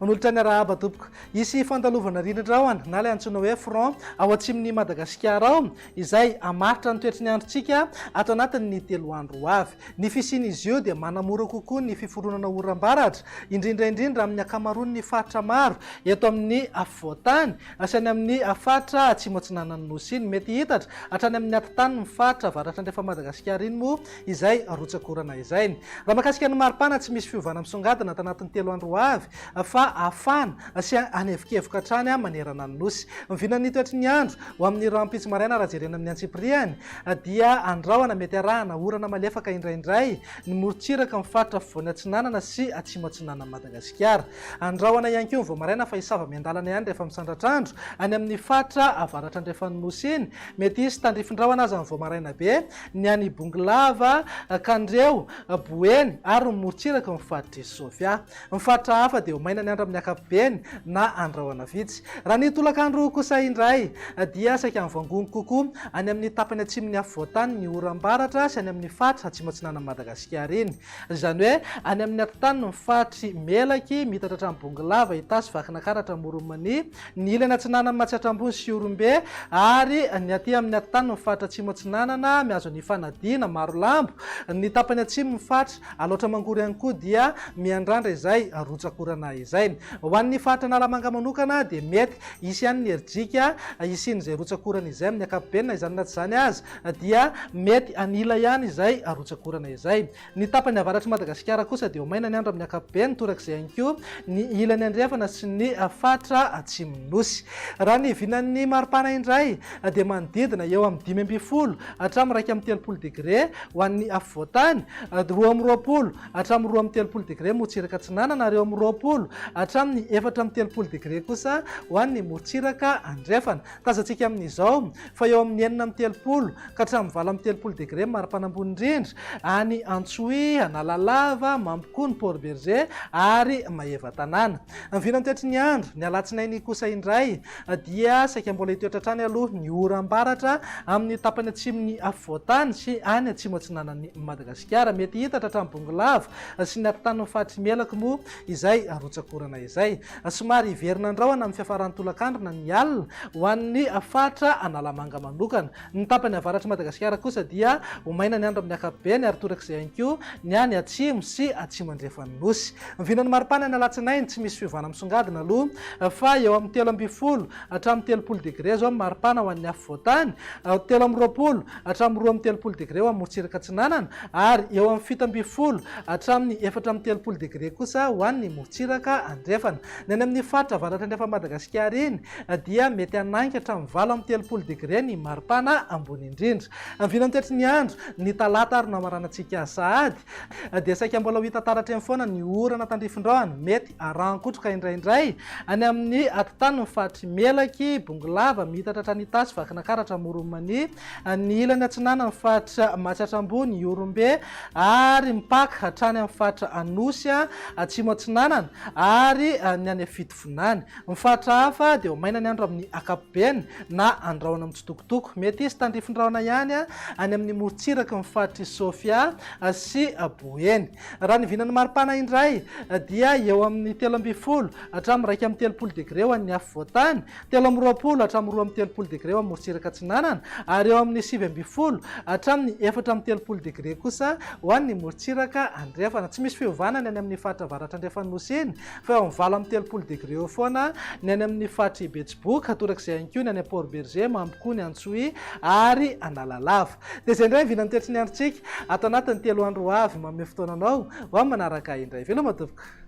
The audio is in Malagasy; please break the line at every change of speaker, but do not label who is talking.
manolotra ny arahaba tompoko isy fandalovana rindrindrahona na ilay antsoina hoe front ao atsimon'ny Madagasikara ao izay amaritra ny toetry ny androntsika ato anatin'ny 3 andro avy. Ny fisian'izy io dia manamora kokoa ny fiforonana oram-baratra indrindra amin'ny akamaroan'ny faritra maro eto amin'ny afovoantany asiany amin'ny faritra atsimo atsinanan'ny nosy iny mety hitatra hatrany amin'ny atitany ny faritra avaratra andrefa Madagasikara iny moa izay arotsakorana izay. Raha mahakasika ny maripana tsy misy fiovana misongadina tanatin'ny 3 andro avy fa afana asia anevikevoka hatrany manerana ny nosy. Mivinan'ny toetry ny andro ho amin'ny rampitsy maraina raha jerena amin'ny antsipriany dia andrahona mety arahana orana malefaka indraindray ny morotsiraka ny faritra afovoany atsinanana sy atsimo atsinanana Madagasikara. Andrahona ihany koa vao maraina fa hisava miandalana ihany rehefa misandratrandro any amin'ny faritra avaratra andrefa ny nosy iny mety hisy tandrifindrahona azy vao maraina be ny any Bongolava, Kandreo, Boeny ary morotsiraka ny faritra Sofia. Ny faritra hafa dia ho maina ny andro amin'ny akapobeny na andrahona vitsy. Raha ny tolakandro kosa indray dia saika amin'ny vangony kokoa any amin'ny tapany atsimon'ny afovoantany ny oram-baratra sy any amin'ny faritra atsimo atsinanana Madagasikara iny. Izany hoe any amin'ny atitany ny faritry Melaky mitatra hatramin'ny Bongolava, Itasy, Vakinakaratra, Moromania, ny ilany atsinanana Matsiatrambony sy Orombe ary ny aty amin'ny atitany ny faritra atsimo atsinanana miazo ny fanadina Marolambo, ny tapany atsimo ny faritra aloatra mangory ihany koa dia miandrandra izay rotsakorana izay. Ho an'ny faritra Analamanga manokana dia mety isy ihany ny erijika isin'izay rotsakorana izay amin'ny akapobenina izany na tsy izany azy dia mety anila ihany izay rotsakorana izay. Ny tapany avaratry Madagasikara kosa dia ho maina ny andro amin'ny akapobeny torak'izay ihany koa ny ilany andrefana sy ny faritra atsimon'ny nosy. Raha ny vinan'ny maripana indray dia manodidina eo amin'ny 5 hatramin'ny 30 degré ho an'ny afovoantany, 2 hatramin'ny 2 degré morotsiraka atsinanana ary eo amin'ny 20 hatramin'ny 4 degré kosa ho an'ny morotsiraka andrefana. Tazantsika amin'izao fa eo amin'ny 9 ka hatramin'ny 30 degré maripana ambony indrindra any Antsohy, Analalava, Mampikony, Port Berger ary Maheva tanàna. Mivinan'ny toetry ny andro ny alatsinainy kosa indray dia saika mbola hitoetra hatrany aloha ny oram-baratra amin'ny tapany atsimon'ny afovoantany sy any atsimo atsinanan'ny Madagasikara mety hitatra hatramin'ny Bongolava sy ny atitan'ny faritry Melaky moa izay rotsakorana izay. Somary hiverina andrahona amin'ny fiafaran'ny tolakandro na ny alina ho an'ny faritra Analamanga manokana. Ny tapany avaratry Madagasikara kosa dia ho maina ny andro amin'ny akapobeny ary torak'izay ihany koa ny any atsimo sy atsimo andrefan'ny nosy. Mivinan'ny maripana ny alatsinainy tsy misy fiovana misongadina aloha fa eo amin'ny 13 hatramin'ny 30 degré zao maripana ho an'ny afovoantany, 20 hatramin'ny 30 degré ho amin'ny morotsiraka atsinanana ary eo amin'ny 17 hatramin'ny 30 degré kosa ho an'ny morotsiraka andrefana. Ny any amin'ny faritra avaratra andrefa Madagasikara iny dia mety hanangy hatramin'ny 30 degré ny maripana ambony indrindra. Mivinan'ny toetry ny andro ny talata ary namaranantsika sahady dia saika mbola ho hita taratra eny foana ny orana tandrifindrahona mety arankotroka indraindray any amin'ny atitany ny faritry Melaky, Bongolava mitatra hatrany Itasy, Vakinakaratra, Moromania, ny ilany atsinanana ny faritra Matsiatrambony, Orombe ary mipaka hatrany amin'ny faritra Anosy atsimo atsinanana ary ny any Fitofonany. Ny faritra hafa dia ho maina ny andro amin'ny akapobeny na andrahona mitsitokotoko mety isy tandrifindrahona ihany any amin'ny morotsiraka ny faritry Sofia sy Boeny. Raha ny vinan'ny maripana indray dia eo amin'ny 13 hatramin'ny 30 degré ho an'ny afovoantany, 20 hatramin'ny 30 degré ho amin'ny morotsiraka atsinanana ary eo amin'ny 20 hatramin'ny 30 degré kosa ho an'ny morotsiraka andrefana. Tsy misy fiovana ny any amin'ny faritra avaratra andrefan'ny nosy iny fa eo amin'ny 30 degré eo foana ny any amin'ny faritry Betsiboka torak'izay ihany koa ny any Port Berger, Mampikony, Antsohy ary Analalava. Dia izay indray vinan'ny toetry ny androntsika ato anatin'ny 3 andro avy manome fotoananao ho amin'ny manaraka indray. Veloma tompoko.